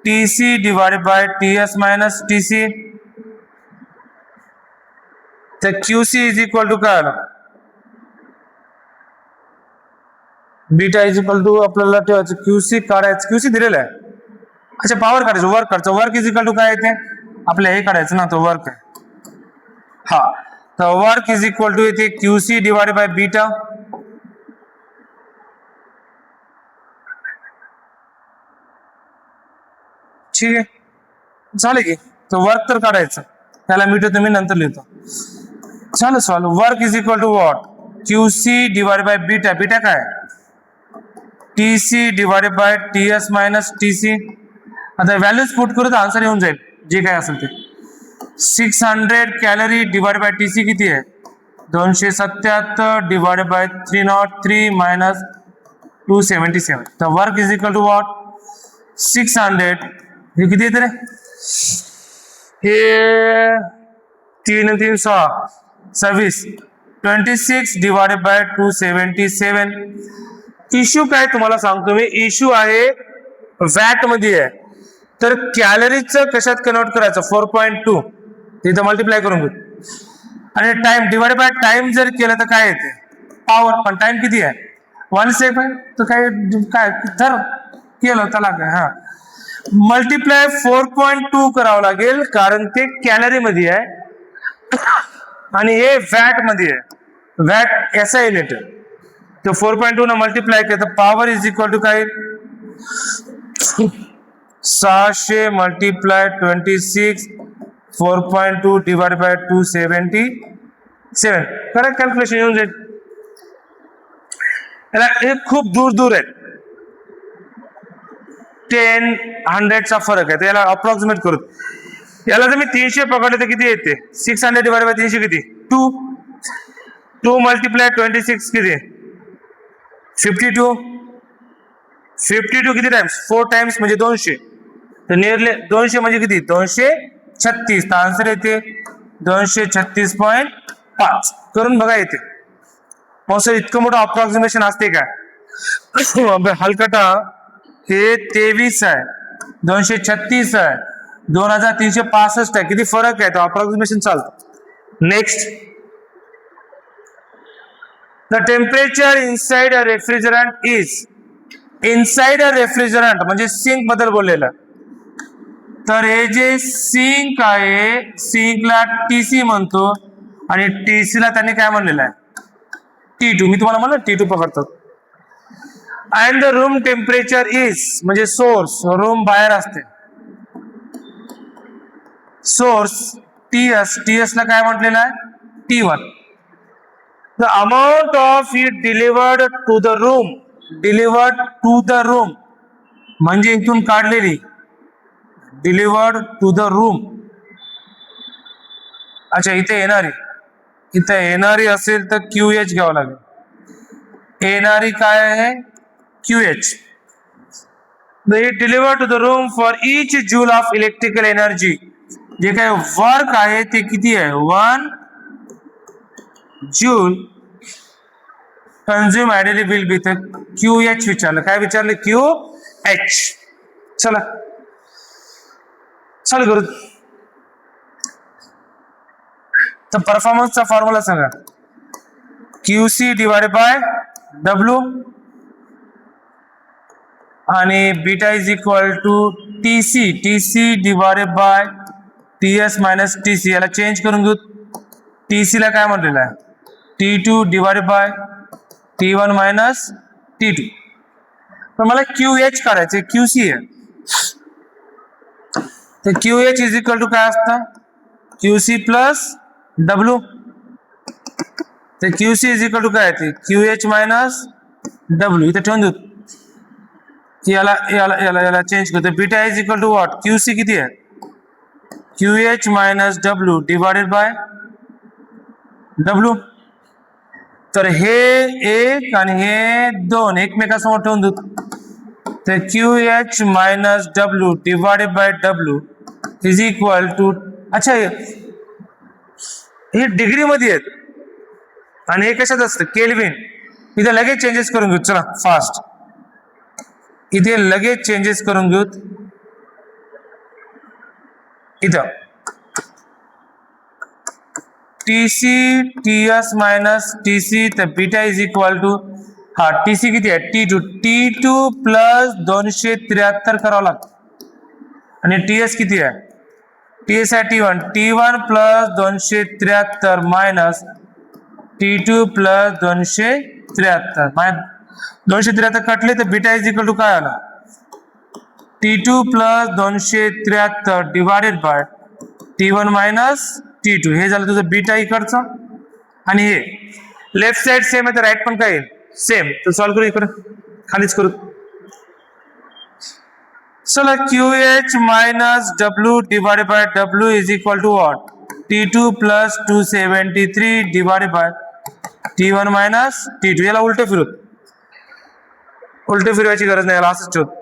TC divided by TS minus TC. तर QC इज इक्वल टू काय आला? बीटा इज इक्वल टू आपल्याला ठेवायचं QC काढायचं. QC दिलेलं आहे. अच्छा, पॉवर काढायचं, वर्क काढायचं. वर्क इज इक्वल टू काय येते? आपल्या हे काढायचं ना, तो वर्क आहे. हा, तर वर्क इज इक्वल टू येते QC डिवायडेड बाय बीटा. ठीक आहे, झालं की. तर वर्क तर काढायचं, त्याला मीटर तुम्ही नंतर लिहितो. चलो solve. Work is equal to what? QC divided by beta. Beta काय? TC divided by TS minus TC. आता व्हॅल्यूज पुट करू तर आन्सर येऊन जाईल, जे काय असेल ते. 600 कॅलरी डिवायडेड बाय TC किती आहे? 277 डिवायडेड बाय 303 मायनस 277. तर work is equal to what? 600. हे किती येते रे? हे 3 3 6 26. 26 डिवायडेड बाय 277. इश्यू काय तुम्हाला सांगतो मी. इश्यू आहे वॅट मध्ये आहे. तर कॅलरीचं कशात कन्वर्ट करायचं? 4.2 तिथं मल्टिप्लाय करून घेऊ. आणि टाइम डिवायडेड बाय टाइम जर केलं तर काय येते? पॉवर. पण टाइम किती आहे? 1 सेकंड. तर काय काय धर केलं त्याला काय? हा, मल्टिप्लाय 4.2 करावं लागेल, कारण ते कॅलरी मध्ये आहे आणि हे वॅट मध्ये आहे. वॅट SI युनिट आहे. तर 4.2 न मल्टिप्लाय केलं तर पॉवर इज इक्वल टू काय? 600 multiply 26 4.2 divide by 277. Correct calculation येऊन जाईल. याला हे खूप दूर दूर आहेत, 10, 100चा फरक आहे. याला अप्रॉक्सिमेट करू. याला जर मी 300 पकडले तर किती येते? 600 डिवाइड बाय 300 किती? 2. 2 मल्टिप्लाय 26 किती? 52. 52 किती टाइम्स? 4 टाइम्स म्हणजे 200. तर नियरली 200 म्हणजे किती? 236. तर आन्सर येते 236.5. करून बघा येते. मग इतकं मोठं अप्रॉक्सिमेशन असते का? हलकटा हे 23 आहे, 236 आहे, 2365 आहे. किती फरक आहे? तर अप्रॉक्सिमेशन चालतं. Next, the temperature inside a refrigerant is. Inside a refrigerant म्हणजे सिंक बद्दल बोललेलं. तर हे जे सिंक आहे, सिंकला टीसी म्हणतो आणि टीसी ला त्यांनी काय म्हणलेलं आहे? T2. मी तुम्हाला म्हणलं T2 पकडतात. And the room temperature is म्हणजे सोर्स, रूम बाहेर असते. सोर्स TS, TS ला काय म्हटलेलं आहे? T1. The amount of heat delivered to the room. Delivered to the room म्हणजे इथून काढलेली. Delivered to the room. अच्छा, इथे येणारी असेल तर QH घ्यावं लागेल. येणारी काय आहे? QH. The heat delivered to the room for each joule of electrical energy. जे काय वर्क आहे ते किती आहे? 1 joule consume ideally will be. तर QH विचारलं. काय विचारलं? QH. चला चालू करू. तर परफॉर्मन्सचा फॉर्म्युला सांगा. QC डिवाइडेड बाय W आणि beta is equal to TC. TC divided by TS minus TC. याला चेंज करून घेऊ. TC ला काय म्हटलेलं आहे? T2 divided by T1 minus T2. तर मला QH काढायचे. QC आहे. तर QH इज इक्वल टू काय असतं? QC plus W. तर QC इज इक्वल टू काय येते? QH minus W. इथे ठेवून देऊ. याला याला याला याला चेंज करतो. Beta is equal to what? QC किती आहे? QH minus W divided by W. तर हे 1 आणि हे 2 एकमेकासमोर ठेवून देऊ. तर QH minus W divided by W is equal to. अच्छा, हे डिग्री मध्ये आहेत आणि हे कशात असतं? केल्विन. इथे लगेच चेंजेस करून घेऊ. चला फास्ट. इथे लगेच चेंजेस करून घेऊ. इथं TC TS मायनस TC. तर beta is equal to TC किती आहे? T2 प्लस 273 करावं लागतं. आणि TS किती आहे? TS आहे T1 plus 273 minus T2 plus 273. 273 कटले तर बीटा इज इक्वल टू काय आला? T2 plus 273 divided by T1 minus T2. हे झालं तुझं बीटा इकडचं. आणि हे लेफ्ट साइड सेम आहे तर राईट पण काय सेम. तर सॉल्व करू. इकडे खालीच करू. चला QH minus W divided by W is equal to what? T2 plus 273 divided by T1 minus T2. याला उलट फिरवायची गरज नाही. याला असंच ठेवतो.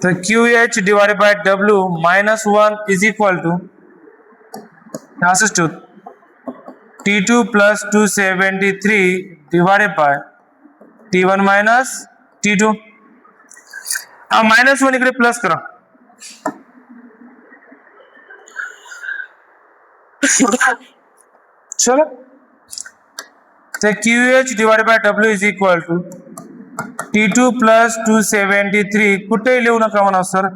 तर QH divided by W minus 1 is equal to असंच ठेवतो. T2 plus 273 divided by T1 minus T2. Minus 1 इकडे प्लस करा. चलो, तर QH divided by W is equal to T2 plus 273. कुठेही लिहू नका म्हणा सर.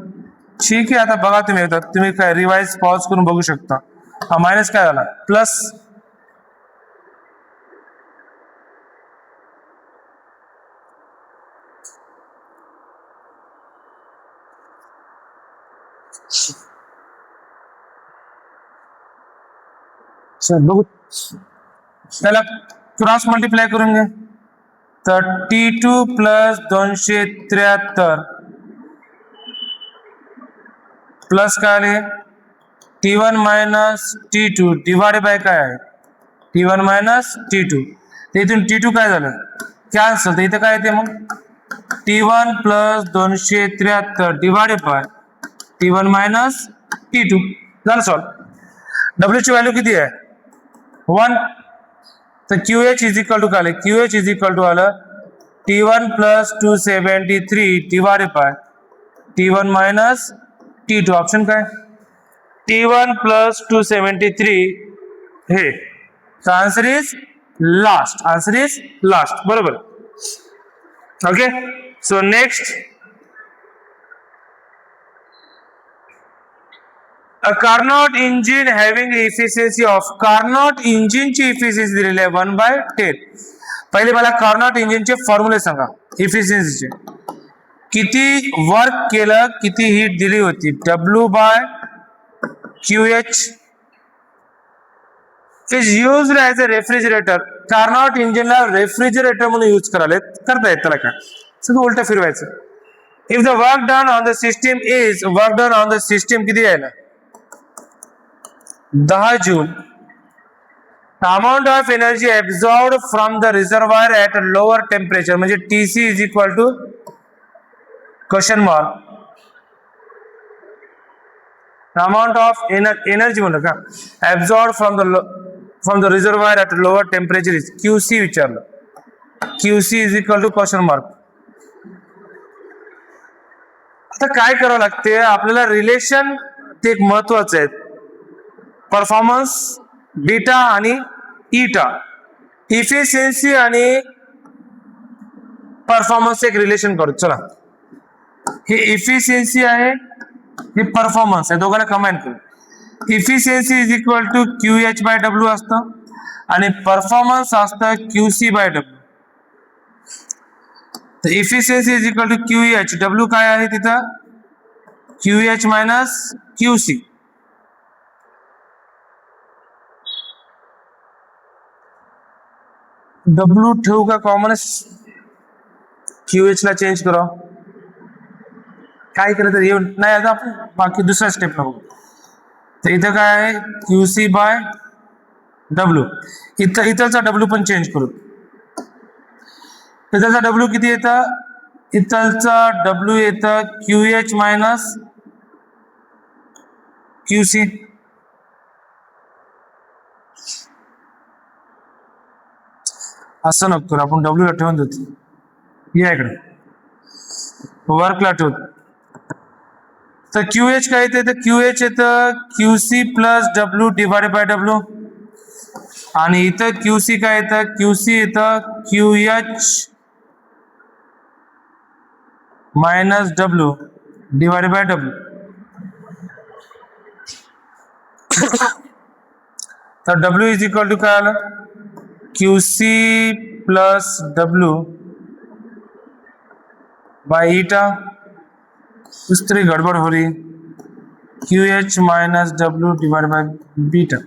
ठीक आहे, आता बघा तुम्ही एकदा. तुम्ही काय रिवाइज पॉज करून बघू शकता. हा मायनस काय झाला? प्लस. बघू. त्याला क्रॉस मल्टिप्लाय करून घ्या. तर T2 प्लस 273 प्लस काय आले T1 minus T2 divided by काय आहे T1 मायनस T2. इथून T2 काय झालं कॅन्सल, तर इथं काय येते मग T1 plus 273 divided by T1 minus T2 झालं सॉल्व. W ची व्हॅल्यू किती आहे 1. तर QH इज इक्वल टू काय आलं QH इज इक्वल टू आलं T1 plus 273 divided by T1 minus T2. Option काय T1 प्लस 273 हे. तर answer is last, answer is last, बरोबर. Okay, so next, a Carnot engine having efficiency of Carnot engine ची efficiency दिलेली आहे 1/10. पहिले मला Carnot engine चे फॉर्म्युले सांगा इफिशियन्सीचे. किती वर्क केलं, किती हीट दिली होती W by QH is used as a refrigerator. Carnot engine ला रेफ्रिजरेटर म्हणून यूज करता येत त्याला काय सगळं उलट फिरवायचं. If the work done on the system is work done on the system किती आहे ना 10 joule. The amount of energy absorbed from the reservoir at a lower temperature म्हणजे TC is equal to question mark. The amount of energy म्हणलं का absorbed from the reservoir at a lower temperature is QC विचारलं. QC is equal to question mark. आता काय करावं लागते आपल्याला relation ते एक महत्वाचं आहे. परफॉर्मन्स बीटा आणि ईटा, इफिशियन्सी आणि परफॉर्मन्स एक रिलेशन करू. चला हे इफिशियन्सी आहे हे परफॉर्मन्स आहे दोघांना कंबाईन करू. Efficiency is equal to QH by W असतं आणि परफॉर्मन्स असतं QC बाय W. तर efficiency is equal to QH, W काय आहे तिथं QH मायनस QC. W ठेवू का कॉमन QH ला चेंज करा काय केलं तर येऊन नाही आता आपण बाकी दुसऱ्या स्टेपला बघू. तर इथं काय आहे QC बाय W. इथलचा W पण चेंज करू. इथलचा W किती येतं इथलचा W येतं QH मायनस QC. असं नको आपण W ला ठेवून देतो. या इकडे वर्कला ठेवतो. तर QH काय येते तर QH येतं QC plus W divided by W आणि इथं QC काय येतं QC येतं QH minus W divided by W. तर W इज इक्वल टू काय आलं QC plus W by eta. दुसरी गडबड हो रही QH minus W divide by beta.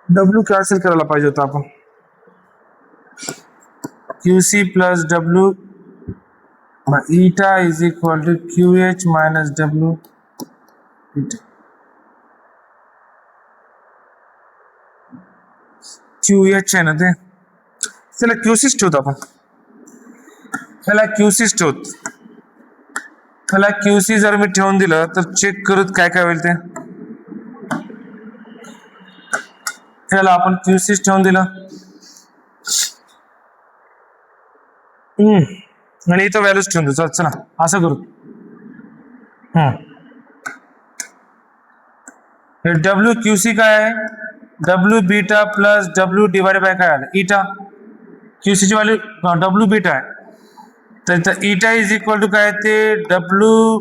W cancel करायला पाहिजे होता आपण. QC plus W by eta is equal to QH minus W beta. QH आहे ना ते त्याला QCच ठेवतो आपण. त्याला QCच ठेवतो. त्याला QC जर मी ठेवून दिलं तर चेक करूत काय काय होईल ते. त्याला आपण QCच ठेवून दिलं आणि इथं व्हॅल्यूज ठेवून देऊ. चला असं करू. W QC काय आहे W beta plus W divided bye काय आलं ईटा. QC ची व्हॅल्यू W बीटा आहे तर ईटा इज इक्वल टू काय ते W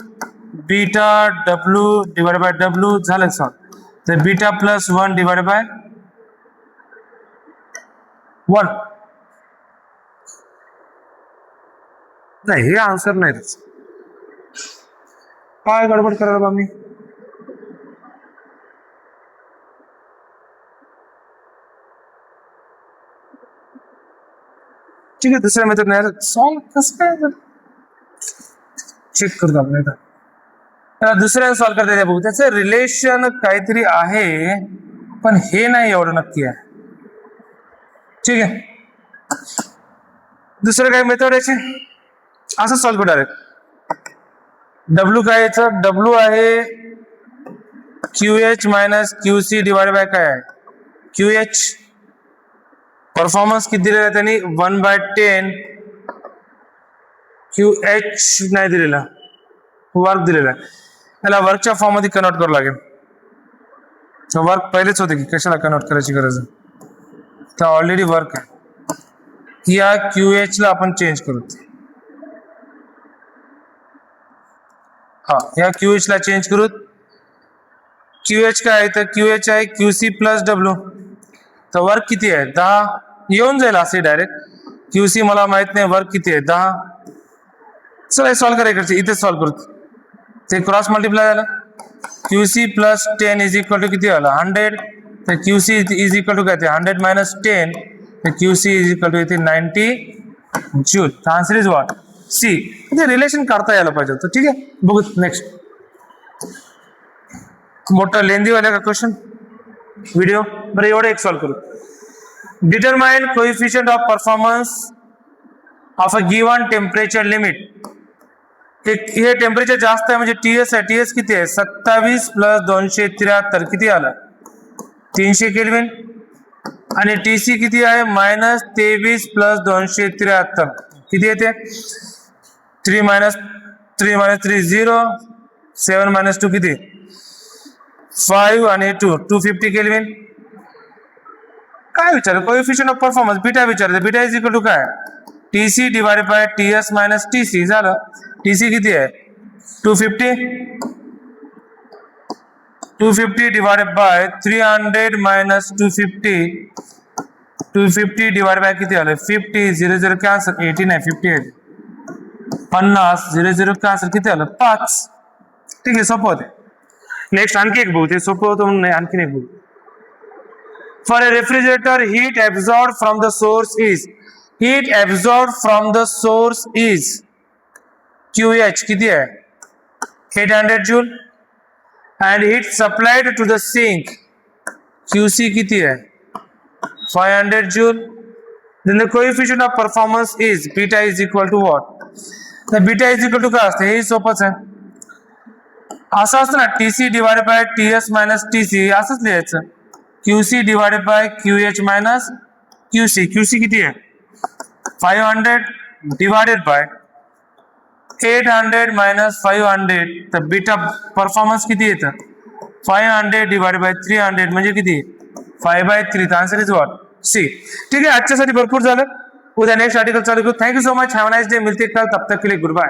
beta W divided by W झालं सॉल्व. तर बीटा प्लस 1 डिवाइडेड बाय 1. नाही हे आन्सर नाही काय गडबड करायला बा मी. ठीक आहे, दुसऱ्या मेथड नाही सॉल्व कसं काय चेक करतो आपण इथं. त्याला दुसऱ्या सॉल्व करता येते बघू. त्याचं रिलेशन काहीतरी आहे पण हे नाही एवढं नक्की आहे. ठीक आहे, दुसरं काय मेथड याचे असं सॉल्व करू डायरेक्ट. डब्ल्यू काय याचं डब्ल्यू आहे Q H minus Q C divide by काय आहे क्यू एच. परफॉर्मन्स किती दिलेला आहे त्यांनी 1/10. क्यू एच नाही दिलेला, वर्क दिलेला आहे. त्याला वर्कच्या फॉर्म मध्ये कन्वर्ट करावं लागेल. वर्क पहिलेच होते की कशाला कन्वर्ट करायची गरज आहे, तर ऑलरेडी वर्क आहे. या क्यू एच ला आपण चेंज करू. हा, या क्यू एच ला चेंज करू. क्यू एच काय आहे तर क्यू एच आहे क्यू सी प्लस डब्ल्यू. तर वर्क किती आहे 10. येऊन जाईल असे डायरेक्ट. क्यू सी मला माहित नाही, वर्क किती आहे 10. चला सॉल्व करा इकडचे, इथे सॉल्व करू. ते क्रॉस मल्टिप्लाय झालं. Q C plus 10 is equal to किती आलं 100. तर Q C is equal to काय ते 100 मायनस 10. तर Q C is equal to इथे 90 joule. Answer is what C. ते रिलेशन काढता यायला पाहिजे होतं. ठीक आहे, बघू नेक्स्ट. मोठा लेंदी वाला का क्वेश्चन व्हिडिओ. बरं एवढं एक सॉल्व करू. Determine coefficient of performance of a given temperature limit. हे टेम्परेचर जास्त आहे म्हणजे टीएस आहे. टीएस किती आहे 27 प्लस 273 किती आलं 300 केल्विन. आणि टीसी किती आहे मायनस 23 प्लस 273 किती येते 3 मायनस 3 0. 7 मायनस 2 किती 5 आणि 2 250 केल्विन. काय विचारलं कोएफिशिएंट ऑफ परफॉर्मन्स बीटा विचारते. बीटा इज इक्वल टू काय TC divided by TS minus TC. झालं. टीसी किती आहे 250 divided by 300 minus 250 divide by किती आलं 50. 0 0 कॅन्सल 80 नाही 50 आहे 50. 0 0 कॅन्सल किती आलं 5. ठीक आहे, सोपं होते. नेक्स्ट आणखी एक बघू. ते सोपं होतं म्हणून नाही, आणखी एक बघू. For a refrigerator heat absorbed from the source is QH किती आहे 800 joule. And heat supplied to the sink QC किती आहे 500 joule. Then the coefficient of performance is beta is equal to what. तर बीटा इज इक्वल टू काय असते हे सोपंच आहे. असं असतं ना TC divided by TS minus TC असंच लिहायचं. QC divided by QH minus QC. QC किती आहे 500 डिवाइडेड बाय 800 मायनस 500. तर बीटा परफॉर्मन्स किती येतं 500 डिवाइडेड बाय 300 म्हणजे किती 5/3. तर आन्सर इज व्हॉट सी. ठीक आहे, आजच्यासाठी भरपूर झालं. उद्या नेक्स्ट आर्टिकल चालू करू. Thank you so much. Have a nice day. मिलते कल, तब तक के लिए गुड बाय.